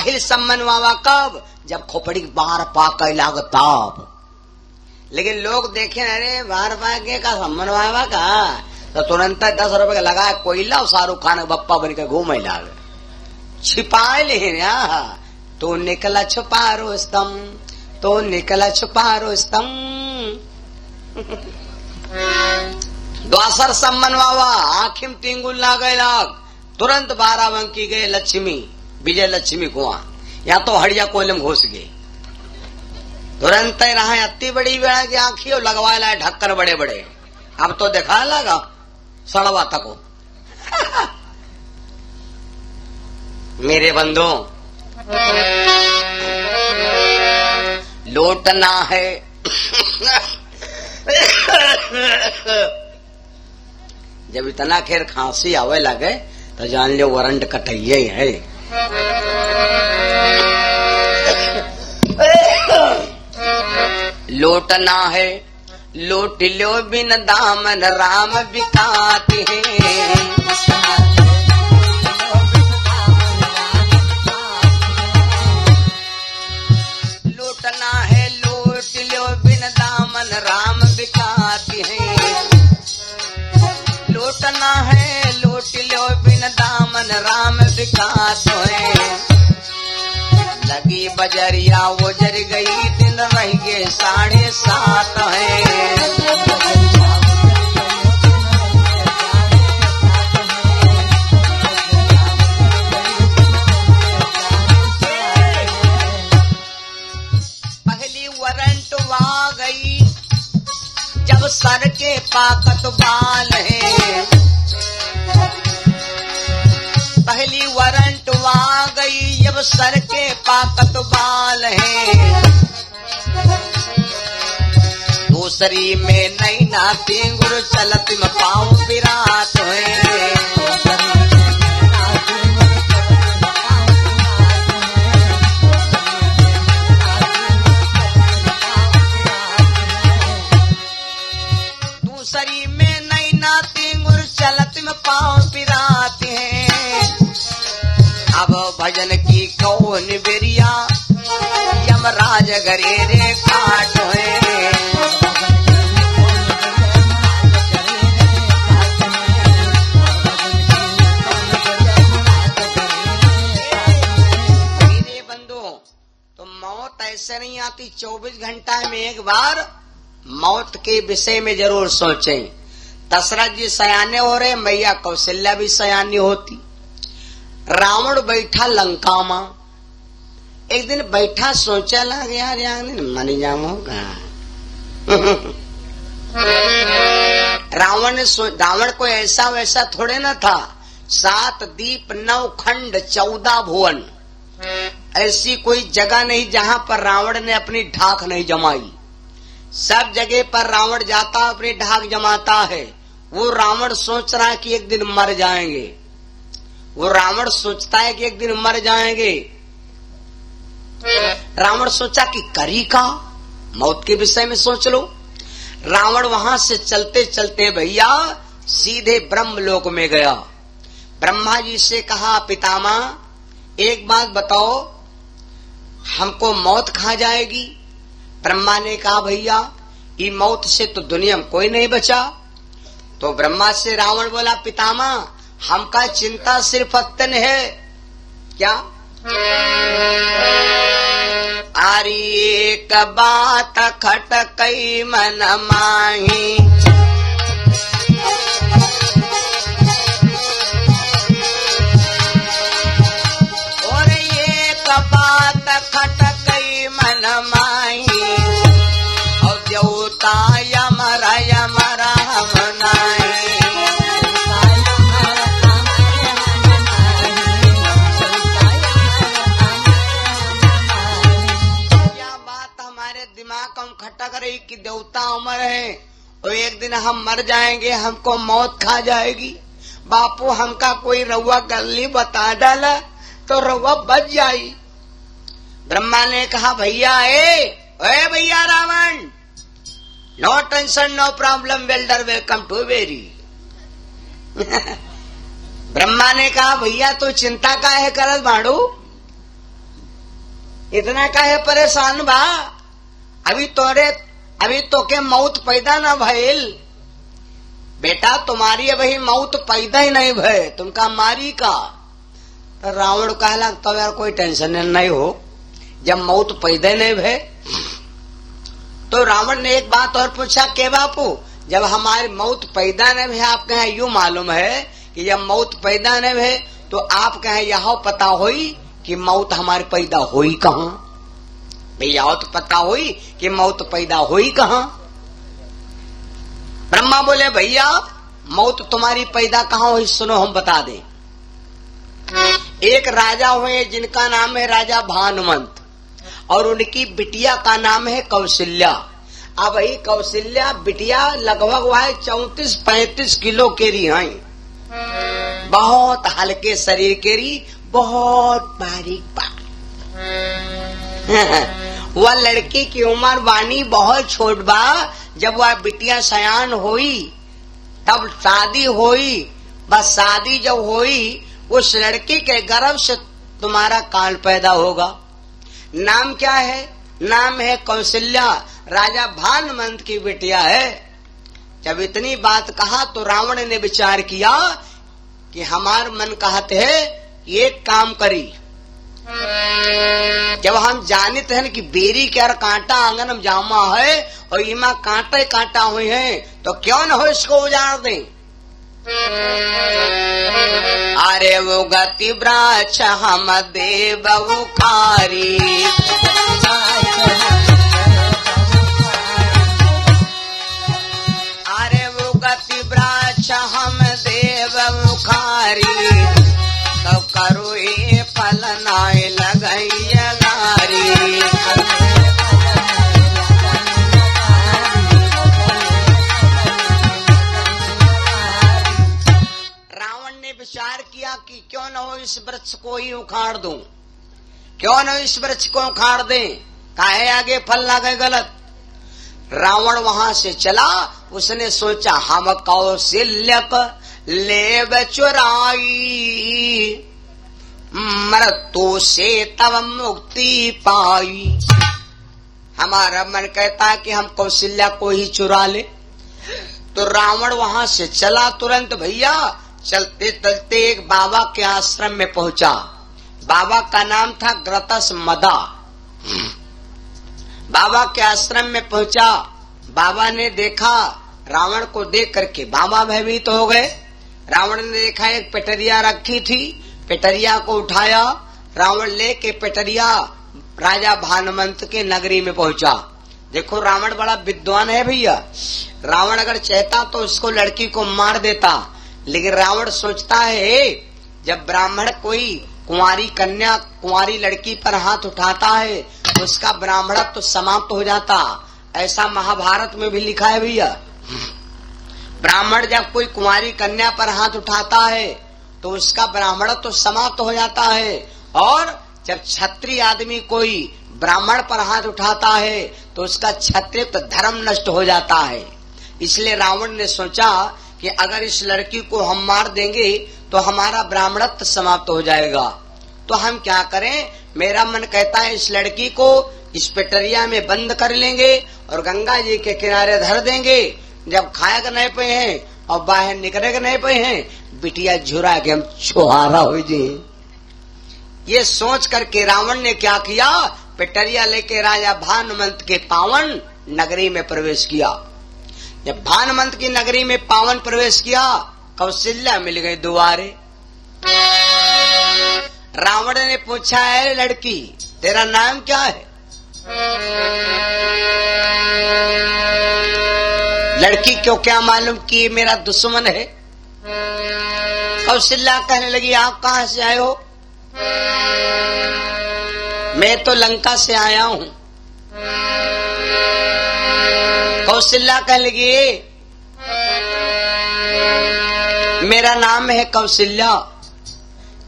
पहिल सम्मन वावा कब, जब खोपड़ी बार पाक लागताब। लेकिन लोग देखे अरे बार पाके का सम्मन वावा का, तो तुरंत 10 रुपए का लगा कोयला और शाहरुख खान बप्पा बन के घूम लागे छिपाए ले। तो निकला छुपा रोस्तम, तो निकला छुपा रोस्तम। द्वासर सम्मन वावा आखिम तिंगुल ना गए लाग, तुरंत 12 बंकी गए लक्ष्मी, विजय लक्ष्मी कुआ, या तो हड़िया कोयलम घुस गए। तुरंत रहा अति बड़ी बेड़ा की आंखी और लगवा लाए ढक्कन बड़े बड़े। अब तो दिखा लगा सड़वा तको। मेरे बंधु लौटना है जब इतना खैर खांसी आवे लगे तो जान लो वारंट कटैया ही है। लौटना है लौट लो बिन दामन राम बिकाते हैं। लौटना है लौट लो बिन दामन राम बिकाते हैं। लौटना है लौट लो बिन दामन राम बिकाते हैं। लगी बजरिया वो जर गई दिन रह गए 7:30 है। पहली वारंट वा गई जब सर के पाकत बाल है। पहली वारंट वा गई जब सर के पाकत बाल है। दूसरी में नई नाती गुरु चलत में पाँव पिरात है। दूसरी में नई नाती गुरु चलत में पाँव पिरात है। अब भजन की कौन बेरिया यमराज गरेरे काट है। मेरे बंधु तो मौत ऐसे नहीं आती, 24 घंटा में एक बार मौत के विषय में जरूर सोचें। दशरथ जी सयाने हो रहे, मैया कौशल्या भी सयानी होती। रावण बैठा लंका मां, एक दिन बैठा सोचा लग यार मनी जाम होगा। रावण को ऐसा वैसा थोड़े न था। 7 दीप 9 खंड 14 भुवन, ऐसी कोई जगह नहीं जहां पर रावण ने अपनी ढाक नहीं जमाई। सब जगह पर रावण जाता अपनी ढाक जमाता है। वो रावण सोच रहा है कि एक दिन मर जाएंगे। वो रावण सोचता है कि एक दिन मर जाएंगे। रावण सोचा कि करी का मौत के विषय में सोच लो। रावण वहां से चलते चलते भैया सीधे ब्रह्मलोक में गया। ब्रह्मा जी से कहा पितामह एक बात बताओ, हमको मौत खा जाएगी? ब्रह्मा ने कहा भैया ये मौत से तो दुनिया में कोई नहीं बचा। तो ब्रह्मा से रावण बोला पितामह हमका चिंता सिर्फ अतन है। क्या? आरी एक बात खटकई मन माही। और एक बात खटकई मन माही। और देवता यमरा यमरा हम नाही। दिमाग हम खटक रही कि देवता अमर है और एक दिन हम मर जाएंगे, हमको मौत खा जाएगी। बापू हमका कोई रउआ गली बता डाला तो रउआ बच जाई। ब्रह्मा ने कहा भैया ए भैया Ravan, no tension no problem welder welcome to very. Brahma ने कहा भैया तो चिंता काहे करत बाड़ू? इतना काहे परेशान बा? अभी तो के मौत पैदा ना भइल बेटा, तुम्हारी अभी मौत पैदा ही नहीं भय, तुमका मारी का। तो रावण कहला तो यार कोई टेंशन नहीं हो, जब मौत पैदा नहीं भय। तो रावण ने एक बात और पूछा के बापू, जब हमारी मौत पैदा नहीं भय, आप कहें यूं मालूम है कि जब मौत पैदा नहीं भय तो आप कहें यह पता हुई कि मौत हमारी पैदा हुई कहाँ? भैया तो पता हुई कि मौत पैदा हुई कहाँ? ब्रह्मा बोले भैया मौत तुम्हारी पैदा कहाँ हुई, सुनो हम बता दें। एक राजा हुए जिनका नाम है राजा भानुमंत, और उनकी बिटिया का नाम है कौशल्या। अब वही कौशल्या बिटिया लगभग वह 34-35 किलो केरी है, बहुत हल्के शरीर केरी, बहुत बारीक बात। वह लड़की की उम्र वानी बहुत छोट बा। जब वह बिटिया सयान हुई तब शादी हुई। बस शादी जब हुई उस लड़की के गर्भ से तुम्हारा काल पैदा होगा। नाम क्या है? नाम है कौशल्या, राजा भानुमंत की बिटिया है। जब इतनी बात कहा तो रावण ने विचार किया कि हमार मन कहते है एक काम करी, जब हम जानते हैं कि बेरी के कांटा आंगन में जामा है और इमा कांटे कांटा हुए हैं, तो क्यों न हो इसको उजाड़ दें। अरे वो गति ब्राच हम देव उखारी, अरे वो गति ब्राच हम देव उखारी, तो करो ये फल नाय लगैया गारी। रावण ने विचार किया कि क्यों न हो इस वृक्ष को ही उखाड़ दूं, क्यों न इस वृक्ष को उखाड़ दें, काहे आगे फल लगे गलत। रावण वहां से चला, उसने सोचा हम कौशल्यक लेब चुराई, मृत्यु से तब मुक्ति पाई। हमारा मन कहता है कि हम कौशल्या को ही चुरा ले। तो रावण वहां से चला तुरंत भैया, चलते चलते एक बाबा के आश्रम में पहुंचा। बाबा का नाम था ग्रतस मदा। बाबा के आश्रम में पहुंचा। बाबा ने देखा, रावण को देख करके बाबा भयभीत हो गए। रावण ने देखा एक पेटरिया रखी थी, पेटरिया को उठाया। रावण लेके पेटरिया राजा भानुमंत के नगरी में पहुंचा। देखो रावण बड़ा विद्वान है भैया। रावण अगर चाहता तो उसको लड़की को मार देता, लेकिन रावण सोचता है जब ब्राह्मण कोई कुंवारी कन्या कुंवारी लड़की पर हाथ उठाता है तो उसका ब्राह्मणत्व तो समाप्त हो जाता। ऐसा महाभारत में भी लिखा है भैया। ब्राह्मण जब कोई कुंवारी कन्या पर हाथ उठाता है तो उसका ब्राह्मणत्व तो समाप्त हो जाता है, और जब क्षत्रिय आदमी कोई ब्राह्मण पर हाथ उठाता है तो उसका क्षत्रिय धर्म नष्ट हो जाता है। इसलिए रावण ने सोचा कि अगर इस लड़की को हम मार देंगे तो हमारा ब्राह्मणत्व समाप्त हो जाएगा। तो हम क्या करें? मेरा मन कहता है इस लड़की को इस पेटरिया में बंद कर लेंगे और गंगा जी के किनारे धर देंगे। जब खाएगा नहीं पे हैं और बाहर निकलेगा नहीं पे हैं, बिटिया झुरा के हम छुहारा हो जाए। ये सोच करके रावण ने क्या किया? पेटरिया लेके राजा भानुमंत के पावन नगरी में प्रवेश किया। जब भानुमंत की नगरी में पावन प्रवेश किया, कौशल्या मिल गई दुआरे। रावण ने पूछा, है लड़की तेरा नाम क्या है? लड़की क्यों क्या मालूम कि ये मेरा दुश्मन है। कौशल्या कहने लगी आप कहाँ से आए हो? मैं तो लंका से आया हूँ। कौशल्या कहने लगी मेरा नाम है कौशल्या।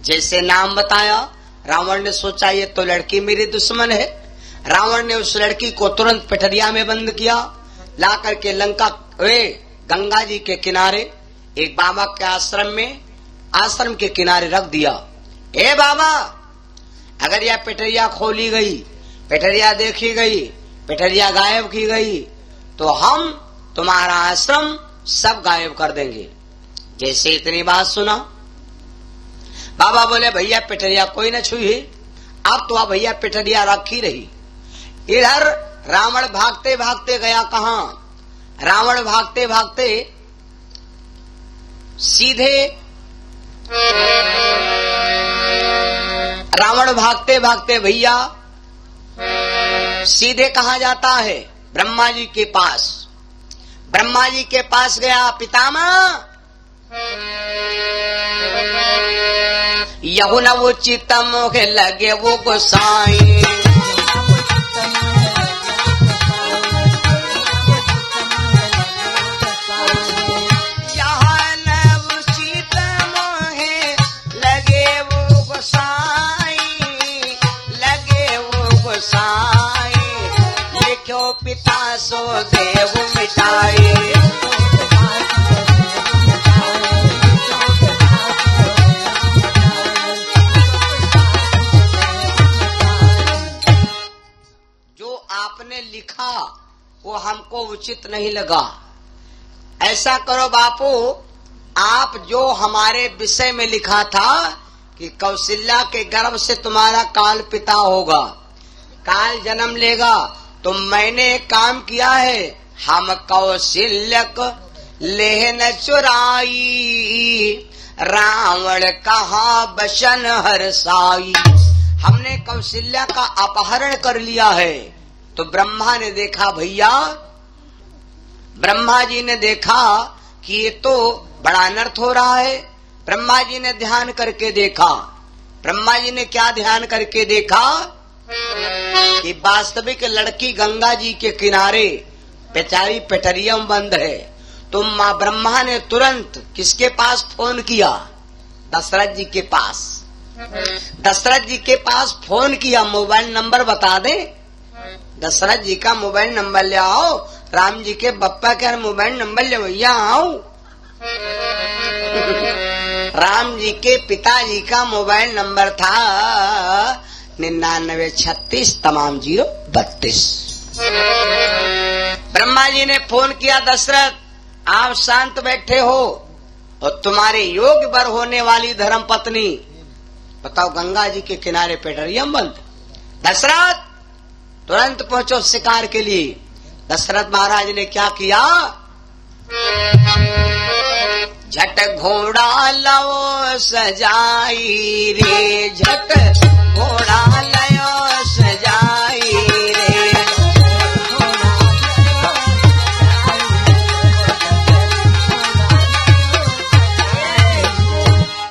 जैसे नाम बताया, रावण ने सोचा ये तो लड़की मेरी दुश्मन है। रावण ने उस लड़की को तुरंत पेटरिया में बंद किया, ला करके लंका गंगा जी के किनारे एक बाबा के आश्रम के किनारे रख दिया। ए बाबा, अगर यह पेटरिया खोली गई पेटरिया देखी गई, पेटरिया गायब की गई, तो हम तुम्हारा आश्रम सब गायब कर देंगे। जैसे इतनी बात सुना, बाबा बोले भैया पेटरिया कोई न छुई, अब तो भैया पेटरिया रखी रही। इधर रावण भागते भागते गया कहां? रावण भागते भागते सीधे रावण भागते भागते भैया सीधे कहां जाता है? ब्रह्मा जी के पास। ब्रह्मा जी के पास गया, पितामह यहुन उचित मोह लगे वो गोसाई, पिता सो देव मिटाए। जो आपने लिखा वो हमको उचित नहीं लगा। ऐसा करो बापू, आप जो हमारे विषय में लिखा था कि कौशल्या के गर्भ से तुम्हारा काल पिता होगा, काल जन्म लेगा, तो मैंने एक काम किया है, हम कौशल्यक लेह न चुराई, रावण कहा बसन हरसाई। हमने कौशल्या का अपहरण कर लिया है। तो ब्रह्मा ने देखा भैया, ब्रह्मा जी ने देखा कि ये तो बड़ा अनर्थ हो रहा है। ब्रह्मा जी ने ध्यान करके देखा। ब्रह्मा जी ने क्या ध्यान करके देखा कि वास्तविक लड़की गंगा जी के किनारे बेचारी पेटरिया बंद है। तो माँ ब्रह्मा ने तुरंत किसके पास फोन किया? दशरथ जी के पास। दशरथ जी के पास फोन किया, मोबाइल नंबर बता दे। दशरथ जी का मोबाइल नंबर ले आओ, राम जी के बप्पा का मोबाइल नंबर ले भैया आओ। राम जी के पिताजी का मोबाइल नंबर था 9936 तमाम 032। ब्रह्मा जी ने फोन किया, दशरथ आप शांत बैठे हो और तुम्हारे योग्य वर होने वाली धर्म पत्नी बताओ गंगा जी के किनारे पेटरियम बंद। दशरथ तुरंत पहुंचो शिकार के लिए। दशरथ महाराज ने क्या किया? झट घोड़ा लो सजाई रे, झट घोड़ा लयो सजाई रे,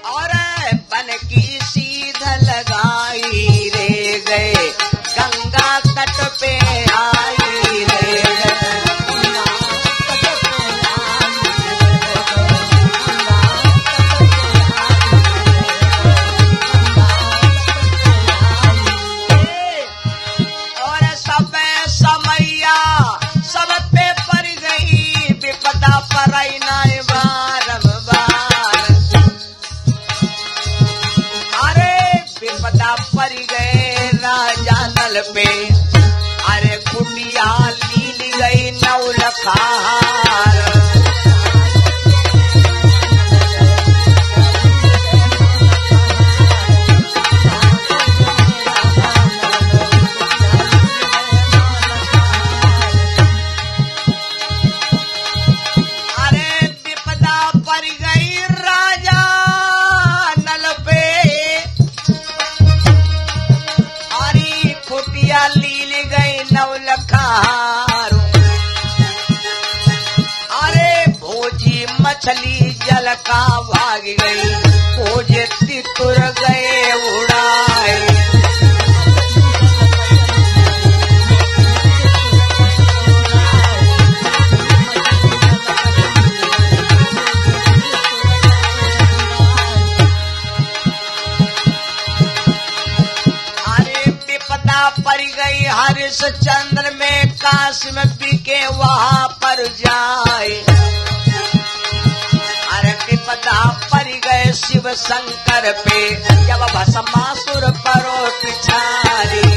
और बन की सीध लगाई रे, गए गंगा तट पे आई रे। पे अरे कुटिया लील गई नौलखार, अरे विपदा पड़ गई राजा नल पे, कुटिया लील गई नौलखार, अरे भोजी मछली जल का भाग गई, भोजे तितुर गए उड़ाए। पड़ गई हरिश्चंद्र में, कासिम बिके वहां पर जाए, अरे विपदा पड़ गए शिव शंकर पे, जब भस्मासुर परो पिछारी।